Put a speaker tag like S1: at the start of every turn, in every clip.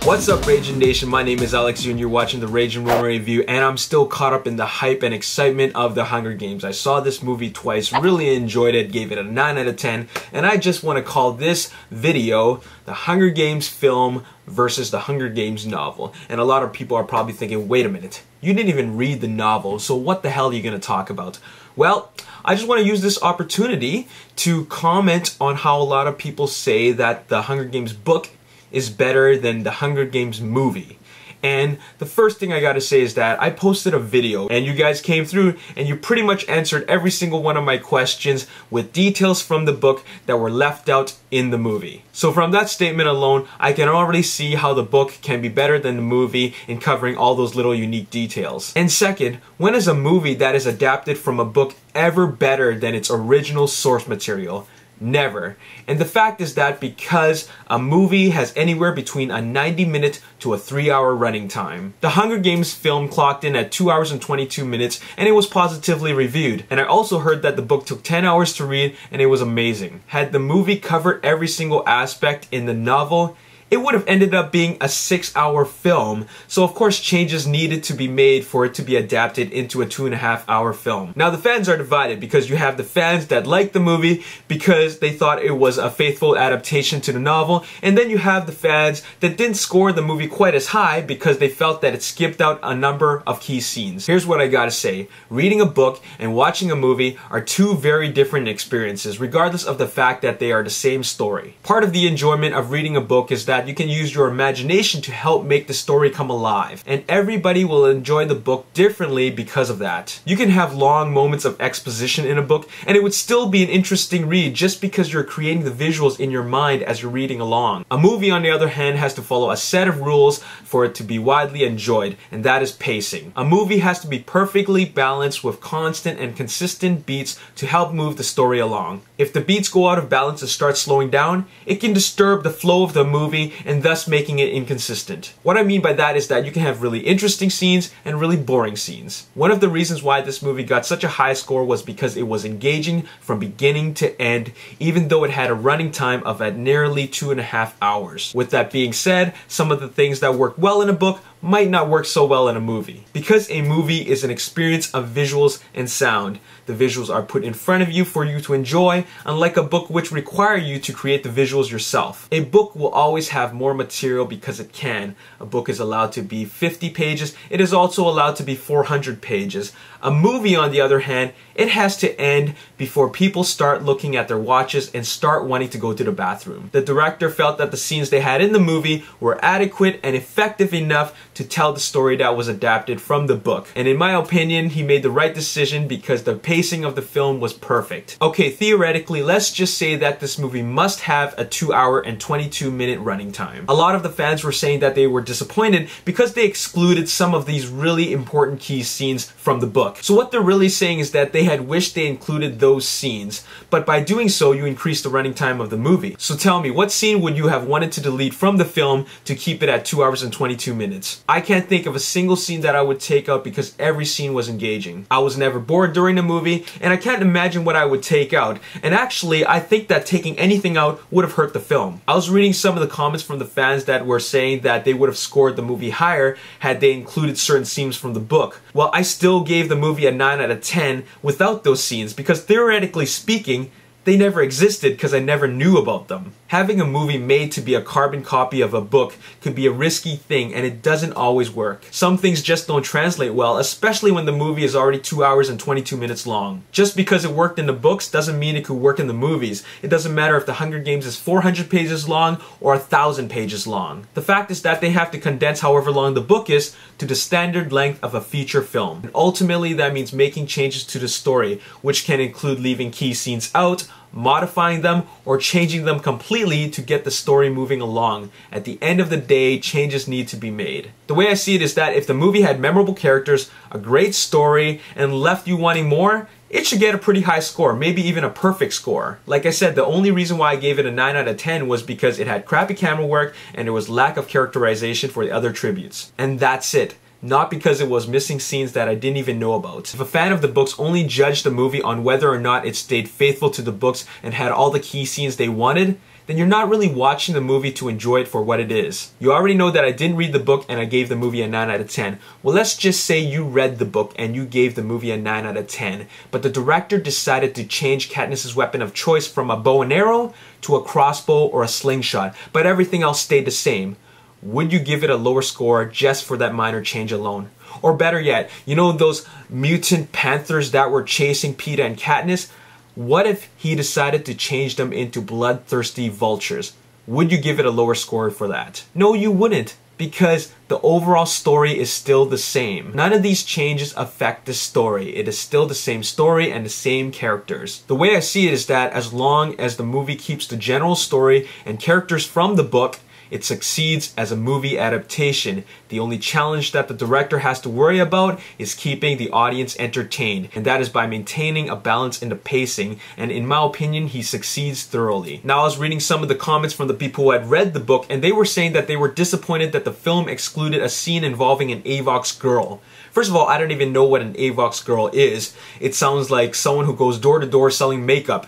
S1: What's up, Ragin Nation? My name is Alex and you're watching the Ragin Ronin review, and I'm still caught up in the hype and excitement of The Hunger Games. I saw this movie twice, really enjoyed it, gave it a 9 out of 10, and I just want to call this video The Hunger Games film versus The Hunger Games novel. And a lot of people are probably thinking, wait a minute, you didn't even read the novel, so what the hell are you going to talk about? Well, I just want to use this opportunity to comment on how a lot of people say that the Hunger Games book is better than the Hunger Games movie. And the first thing I gotta say is that I posted a video and you guys came through and you pretty much answered every single one of my questions with details from the book that were left out in the movie. So from that statement alone, I can already see how the book can be better than the movie in covering all those little unique details. And second, when is a movie that is adapted from a book ever better than its original source material? Never. And the fact is that because a movie has anywhere between a 90-minute to a 3-hour running time. The Hunger Games film clocked in at 2 hours and 22 minutes and it was positively reviewed. And I also heard that the book took 10 hours to read and it was amazing. Had the movie covered every single aspect in the novel, it would have ended up being a 6-hour film, so of course changes needed to be made for it to be adapted into a 2.5-hour film. Now the fans are divided because you have the fans that liked the movie because they thought it was a faithful adaptation to the novel, and then you have the fans that didn't score the movie quite as high because they felt that it skipped out a number of key scenes. Here's what I gotta say. Reading a book and watching a movie are two very different experiences, regardless of the fact that they are the same story. Part of the enjoyment of reading a book is that you can use your imagination to help make the story come alive, and everybody will enjoy the book differently because of that. You can have long moments of exposition in a book and it would still be an interesting read just because you're creating the visuals in your mind as you're reading along. A movie, on the other hand, has to follow a set of rules for it to be widely enjoyed, and that is pacing. A movie has to be perfectly balanced with constant and consistent beats to help move the story along. If the beats go out of balance and start slowing down, it can disturb the flow of the movie and thus making it inconsistent. What I mean by that is that you can have really interesting scenes and really boring scenes. One of the reasons why this movie got such a high score was because it was engaging from beginning to end, even though it had a running time of at nearly 2.5 hours. With that being said, some of the things that work well in a book might not work so well in a movie. Because a movie is an experience of visuals and sound, the visuals are put in front of you for you to enjoy, unlike a book which require you to create the visuals yourself. A book will always have more material because it can. A book is allowed to be 50 pages, it is also allowed to be 400 pages. A movie, on the other hand, it has to end before people start looking at their watches and start wanting to go to the bathroom. The director felt that the scenes they had in the movie were adequate and effective enough to tell the story that was adapted from the book. And in my opinion, he made the right decision because the pacing of the film was perfect. Okay, theoretically, let's just say that this movie must have a 2-hour and 22-minute running time. A lot of the fans were saying that they were disappointed because they excluded some of these really important key scenes from the book. So what they're really saying is that they had wished they included those scenes, but by doing so, you increase the running time of the movie. So tell me, what scene would you have wanted to delete from the film to keep it at 2 hours and 22 minutes? I can't think of a single scene that I would take out because every scene was engaging. I was never bored during the movie, and I can't imagine what I would take out. And actually, I think that taking anything out would have hurt the film. I was reading some of the comments from the fans that were saying that they would have scored the movie higher had they included certain scenes from the book. Well, I still gave the movie a 9 out of 10 without those scenes because theoretically speaking, they never existed because I never knew about them. Having a movie made to be a carbon copy of a book could be a risky thing, and it doesn't always work. Some things just don't translate well, especially when the movie is already 2 hours and 22 minutes long. Just because it worked in the books doesn't mean it could work in the movies. It doesn't matter if The Hunger Games is 400 pages long or 1,000 pages long. The fact is that they have to condense however long the book is to the standard length of a feature film. And ultimately, that means making changes to the story, which can include leaving key scenes out, modifying them, or changing them completely to get the story moving along. At the end of the day, changes need to be made. The way I see it is that if the movie had memorable characters, a great story, and left you wanting more, it should get a pretty high score, maybe even a perfect score. Like I said, the only reason why I gave it a 9 out of 10 was because it had crappy camera work and there was lack of characterization for the other tributes. And that's it. Not because it was missing scenes that I didn't even know about. If a fan of the books only judged the movie on whether or not it stayed faithful to the books and had all the key scenes they wanted, then you're not really watching the movie to enjoy it for what it is. You already know that I didn't read the book and I gave the movie a 9 out of 10. Well, let's just say you read the book and you gave the movie a 9 out of 10, but the director decided to change Katniss's weapon of choice from a bow and arrow to a crossbow or a slingshot, but everything else stayed the same. Would you give it a lower score just for that minor change alone? Or better yet, you know those mutant panthers that were chasing Peeta and Katniss? What if he decided to change them into bloodthirsty vultures? Would you give it a lower score for that? No, you wouldn't, because the overall story is still the same. None of these changes affect the story. It is still the same story and the same characters. The way I see it is that as long as the movie keeps the general story and characters from the book, it succeeds as a movie adaptation. The only challenge that the director has to worry about is keeping the audience entertained, and that is by maintaining a balance in the pacing, and in my opinion, he succeeds thoroughly. Now, I was reading some of the comments from the people who had read the book, and they were saying that they were disappointed that the film excluded a scene involving an Avox girl. First of all, I don't even know what an Avox girl is. It sounds like someone who goes door to door selling makeup.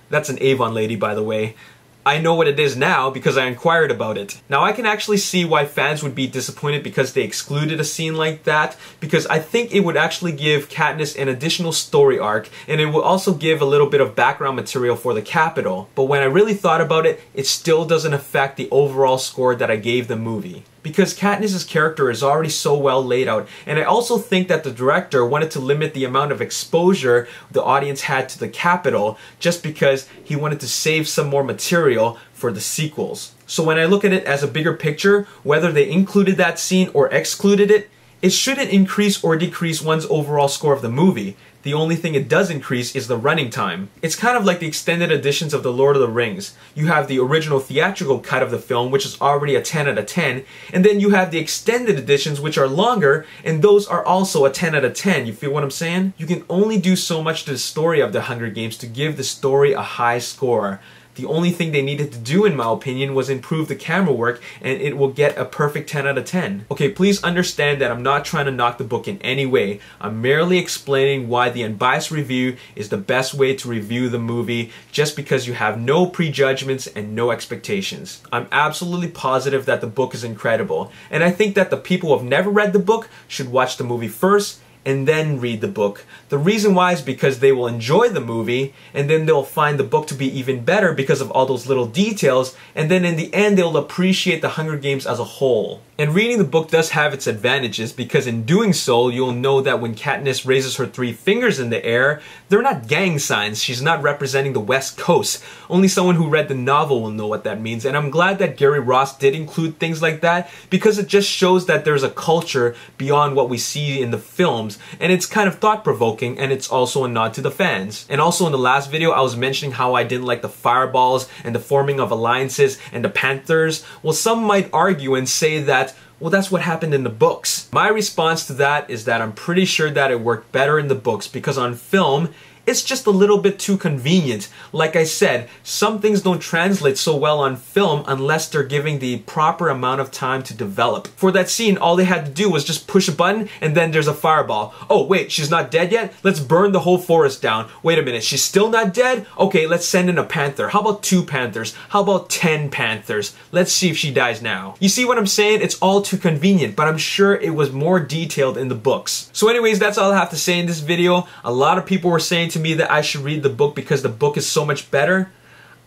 S1: That's an Avon lady, by the way. I know what it is now because I inquired about it. Now, I can actually see why fans would be disappointed because they excluded a scene like that, because I think it would actually give Katniss an additional story arc, and it will also give a little bit of background material for the Capitol. But when I really thought about it, it still doesn't affect the overall score that I gave the movie, because Katniss's character is already so well laid out, and I also think that the director wanted to limit the amount of exposure the audience had to the Capitol just because he wanted to save some more material for the sequels. So when I look at it as a bigger picture, whether they included that scene or excluded it, it shouldn't increase or decrease one's overall score of the movie. The only thing it does increase is the running time. It's kind of like the extended editions of The Lord of the Rings. You have the original theatrical cut of the film, which is already a 10 out of 10, and then you have the extended editions, which are longer, and those are also a 10 out of 10. You feel what I'm saying? You can only do so much to the story of The Hunger Games to give the story a high score. The only thing they needed to do, in my opinion, was improve the camera work, and it will get a perfect 10 out of 10. Okay, please understand that I'm not trying to knock the book in any way. I'm merely explaining why the unbiased review is the best way to review the movie, just because you have no prejudgments and no expectations. I'm absolutely positive that the book is incredible, and I think that the people who have never read the book should watch the movie first and then read the book. The reason why is because they will enjoy the movie, and then they'll find the book to be even better because of all those little details, and then in the end they'll appreciate the Hunger Games as a whole. And reading the book does have its advantages, because in doing so, you'll know that when Katniss raises her 3 fingers in the air, they're not gang signs. She's not representing the West Coast. Only someone who read the novel will know what that means, and I'm glad that Gary Ross did include things like that, because it just shows that there's a culture beyond what we see in the films, and it's kind of thought-provoking, and it's also a nod to the fans. And also in the last video, I was mentioning how I didn't like the fireballs and the forming of alliances and the Panthers. Well, some might argue and say that, well, that's what happened in the books. My response to that is that I'm pretty sure that it worked better in the books, because on film, it's just a little bit too convenient. Like I said, some things don't translate so well on film unless they're giving the proper amount of time to develop. For that scene, all they had to do was just push a button and then there's a fireball. Oh wait, she's not dead yet? Let's burn the whole forest down. Wait a minute, she's still not dead? Okay, let's send in a panther. How about 2 panthers? How about 10 panthers? Let's see if she dies now. You see what I'm saying? It's all too convenient, but I'm sure it was more detailed in the books. So anyways, that's all I have to say in this video. A lot of people were saying to me that I should read the book because the book is so much better.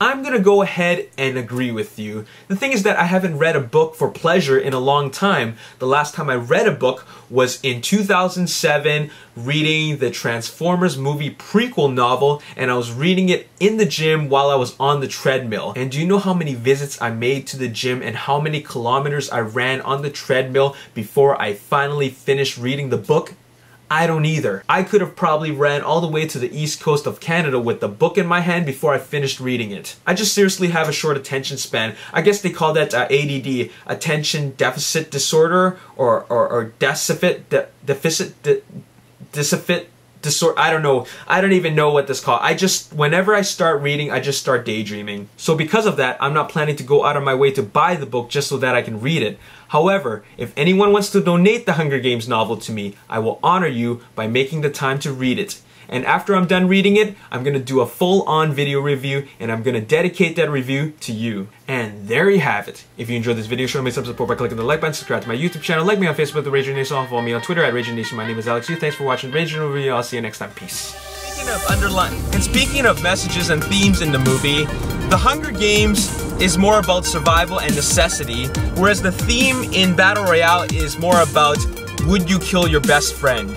S1: I'm gonna go ahead and agree with you. The thing is that I haven't read a book for pleasure in a long time. The last time I read a book was in 2007, reading the Transformers movie prequel novel, and I was reading it in the gym while I was on the treadmill. And do you know how many visits I made to the gym and how many kilometers I ran on the treadmill before I finally finished reading the book? I don't either. I could have probably ran all the way to the east coast of Canada with the book in my hand before I finished reading it. I just seriously have a short attention span. I guess they call that ADD, attention deficit disorder, or deficit disorder. I don't know. I don't even know what this called. Whenever I start reading, I just start daydreaming. So because of that, I'm not planning to go out of my way to buy the book just so that I can read it. However, if anyone wants to donate the Hunger Games novel to me, I will honor you by making the time to read it. and after I'm done reading it, I'm gonna do a full-on video review, and I'm gonna dedicate that review to you. And there you have it. If you enjoyed this video, show me some support by clicking the like button, subscribe to my YouTube channel, like me on Facebook, The Ragin Nation, follow me on Twitter at Ragin Nation. My name is Alex Yu. Thanks for watching Ragin Review. I'll see you next time. Peace. Speaking of messages and themes in the movie, The Hunger Games is more about survival and necessity, whereas the theme in Battle Royale is more about would you kill your best friend?